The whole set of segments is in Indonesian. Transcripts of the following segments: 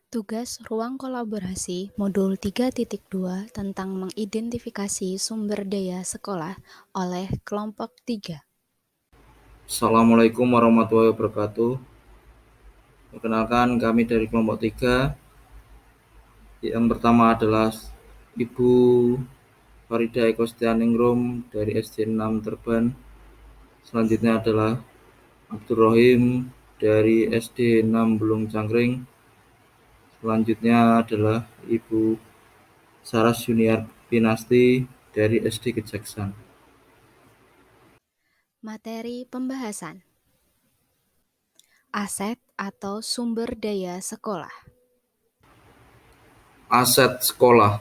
Tugas Ruang Kolaborasi Modul 3.2 tentang mengidentifikasi sumber daya sekolah oleh kelompok 3. Assalamualaikum warahmatullahi wabarakatuh. Perkenalkan kami dari kelompok 3. Yang pertama adalah Ibu Farida Eko Setianingrum dari SD 6 Terban. Selanjutnya adalah Abdul Rohim dari SD 6 Bulung Cangkring. Selanjutnya adalah Ibu Saras Junior Pinasti dari SD Kejaksan. Materi pembahasan: aset atau sumber daya sekolah. Aset sekolah.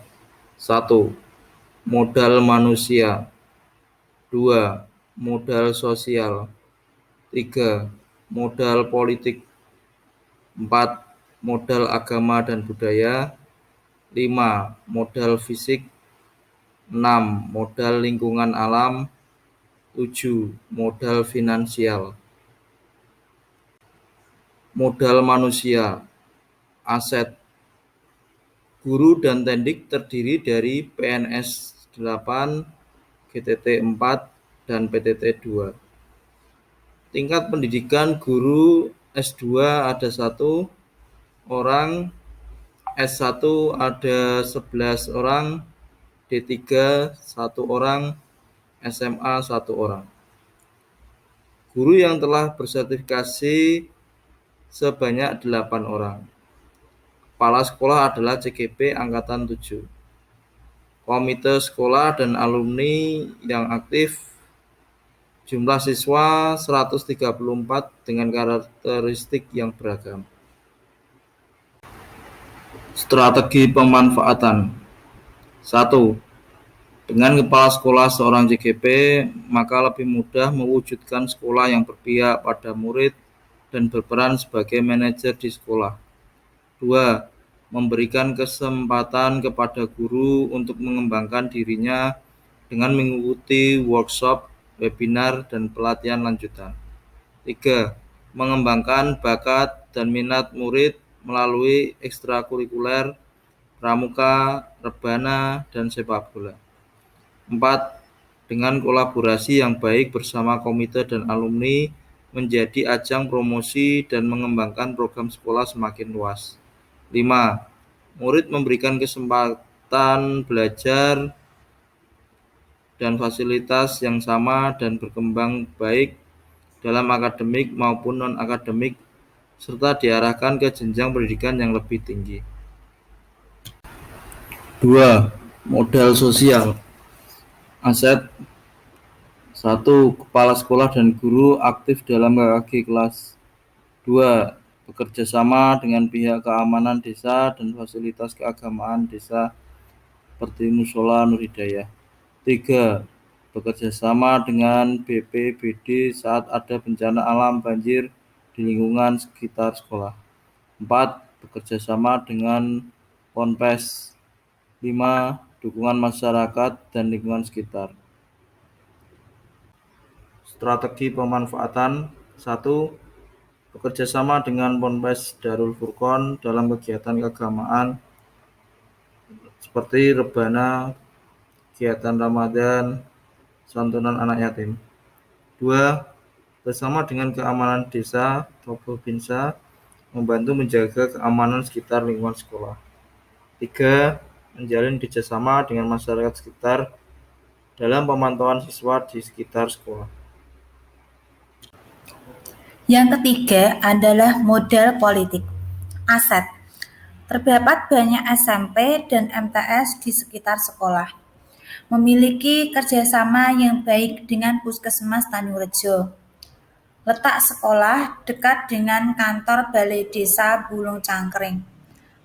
1. Modal manusia. 2. Modal sosial. 3. Modal politik. 4. Modal agama dan budaya. 5. Modal fisik. 6. Modal lingkungan alam. 7. Modal finansial. Modal manusia. Aset. Guru dan tendik terdiri dari PNS 8, GTT 4, dan PTT 2. Tingkat pendidikan guru S2 ada 1 orang, S1 ada 11 orang, D3 1 orang, SMA 1 orang. Guru yang telah bersertifikasi sebanyak 8 orang. Kepala sekolah adalah CGP Angkatan 7. Komite sekolah dan alumni yang aktif jumlah siswa 134 dengan karakteristik yang beragam. Strategi pemanfaatan. 1. Dengan kepala sekolah seorang CGP, maka lebih mudah mewujudkan sekolah yang berpihak pada murid dan berperan sebagai manajer di sekolah. 2. Memberikan kesempatan kepada guru untuk mengembangkan dirinya dengan mengikuti workshop, webinar, dan pelatihan lanjutan. 3. Mengembangkan bakat dan minat murid melalui ekstrakurikuler, pramuka, rebana, dan sepak bola. 4. Dengan kolaborasi yang baik bersama komite dan alumni menjadi ajang promosi dan mengembangkan program sekolah semakin luas. 5. Murid memberikan kesempatan belajar dan fasilitas yang sama dan berkembang baik dalam akademik maupun non-akademik serta diarahkan ke jenjang pendidikan yang lebih tinggi. 2. Modal sosial. Aset. 1. Kepala sekolah dan guru aktif dalam KKG kelas. 2. Bekerja sama dengan pihak keamanan desa dan fasilitas keagamaan desa seperti Musola Nur Hidayah. 3. Bekerja sama dengan BPBD saat ada bencana alam banjir di lingkungan sekitar sekolah. 4. Bekerja sama dengan Ponpes. 5. Dukungan masyarakat dan lingkungan sekitar. Strategi pemanfaatan. 1. Bekerja sama dengan Ponpes Darul Furqon dalam kegiatan keagamaan seperti rebana, kegiatan Ramadan, santunan anak yatim. 2. Bersama dengan keamanan desa atau provinsi membantu menjaga keamanan sekitar lingkungan sekolah. 3. Menjalin kerjasama dengan masyarakat sekitar dalam pemantauan siswa di sekitar sekolah. Yang ketiga adalah modal politik. Aset. Terdapat banyak SMP dan MTS di sekitar sekolah. Memiliki kerjasama yang baik dengan Puskesmas Tanurejo. Letak sekolah dekat dengan kantor Balai Desa Bulung Cangkring.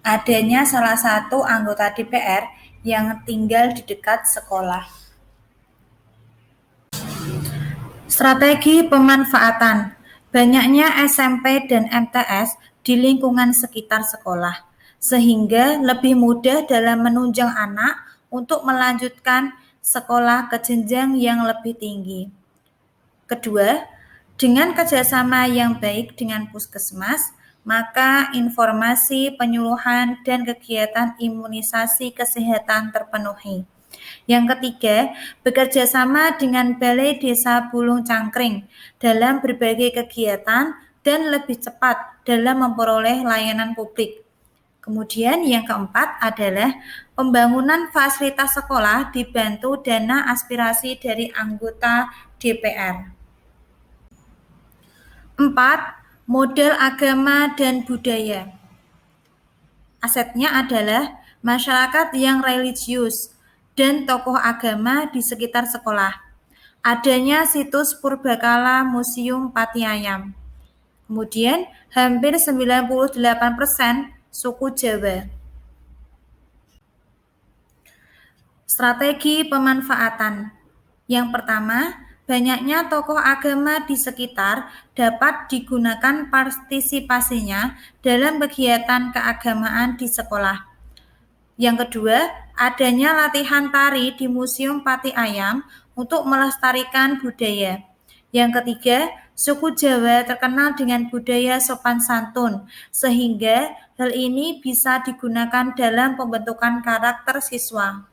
Adanya salah satu anggota DPR yang tinggal di dekat sekolah. Strategi pemanfaatan. Banyaknya SMP dan MTS di lingkungan sekitar sekolah, sehingga lebih mudah dalam menunjang anak untuk melanjutkan sekolah ke jenjang yang lebih tinggi. Kedua, dengan kerjasama yang baik dengan Puskesmas, maka informasi, penyuluhan, dan kegiatan imunisasi kesehatan terpenuhi. Yang ketiga, bekerja sama dengan Balai Desa Bulung Cangkring dalam berbagai kegiatan dan lebih cepat dalam memperoleh layanan publik. Kemudian yang keempat adalah pembangunan fasilitas sekolah dibantu dana aspirasi dari anggota DPR. 4. Model agama dan budaya. Asetnya adalah masyarakat yang religius dan tokoh agama di sekitar sekolah. Adanya situs Purbakala Museum Pati Ayam. Kemudian hampir 98% suku Jawa. Strategi pemanfaatan. Yang pertama, banyaknya tokoh agama di sekitar dapat digunakan partisipasinya dalam kegiatan keagamaan di sekolah. Yang kedua, adanya latihan tari di Museum Pati Ayam untuk melestarikan budaya. Yang ketiga, suku Jawa terkenal dengan budaya sopan santun, sehingga hal ini bisa digunakan dalam pembentukan karakter siswa.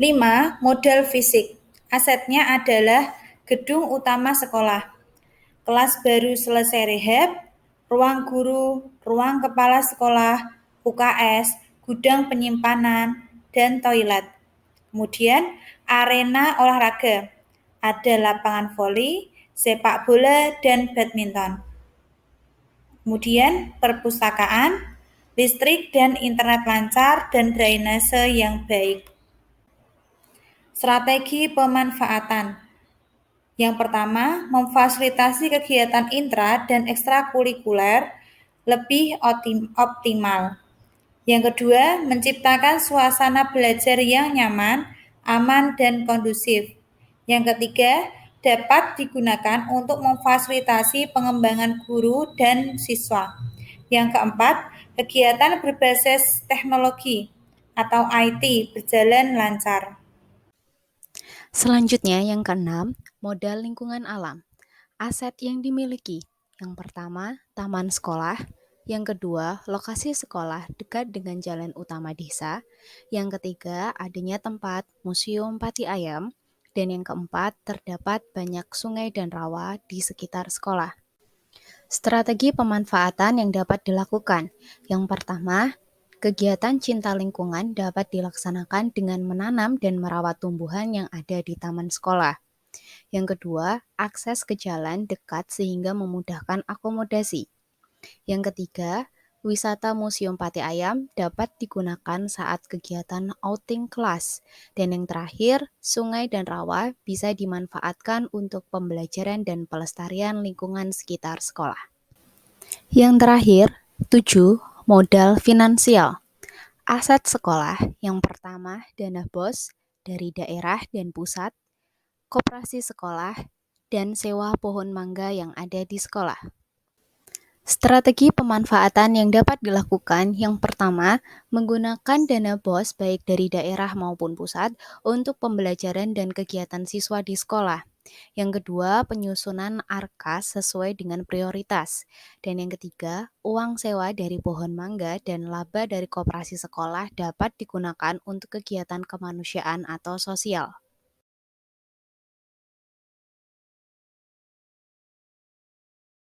5. Modal fisik. Asetnya adalah gedung utama sekolah, kelas baru selesai rehab, ruang guru, ruang kepala sekolah, UKS, gudang penyimpanan, dan toilet. Kemudian arena olahraga, ada lapangan voli, sepak bola, dan badminton. Kemudian perpustakaan, listrik dan internet lancar, dan drainase yang baik. Strategi pemanfaatan. Yang pertama, memfasilitasi kegiatan intra dan ekstrakurikuler lebih optimal. Yang kedua, menciptakan suasana belajar yang nyaman, aman, dan kondusif. Yang ketiga, dapat digunakan untuk memfasilitasi pengembangan guru dan siswa. Yang keempat, kegiatan berbasis teknologi atau IT berjalan lancar. Selanjutnya yang keenam, modal lingkungan alam. Aset yang dimiliki. Yang pertama, taman sekolah. Yang kedua, lokasi sekolah dekat dengan jalan utama desa. Yang ketiga, adanya tempat Museum Pati Ayam. Dan yang keempat, terdapat banyak sungai dan rawa di sekitar sekolah. Strategi pemanfaatan yang dapat dilakukan. Yang pertama, kegiatan cinta lingkungan dapat dilaksanakan dengan menanam dan merawat tumbuhan yang ada di taman sekolah. Yang kedua, akses ke jalan dekat sehingga memudahkan akomodasi. Yang ketiga, wisata Museum Pati Ayam dapat digunakan saat kegiatan outing kelas. Dan yang terakhir, sungai dan rawa bisa dimanfaatkan untuk pembelajaran dan pelestarian lingkungan sekitar sekolah. Yang terakhir, 7. Modal finansial. Aset sekolah yang pertama dana BOS dari daerah dan pusat, koperasi sekolah, dan sewa pohon mangga yang ada di sekolah. Strategi pemanfaatan yang dapat dilakukan yang pertama, menggunakan dana BOS baik dari daerah maupun pusat untuk pembelajaran dan kegiatan siswa di sekolah. Yang kedua, penyusunan ARKAS sesuai dengan prioritas. Dan yang ketiga, uang sewa dari pohon mangga dan laba dari koperasi sekolah dapat digunakan untuk kegiatan kemanusiaan atau sosial.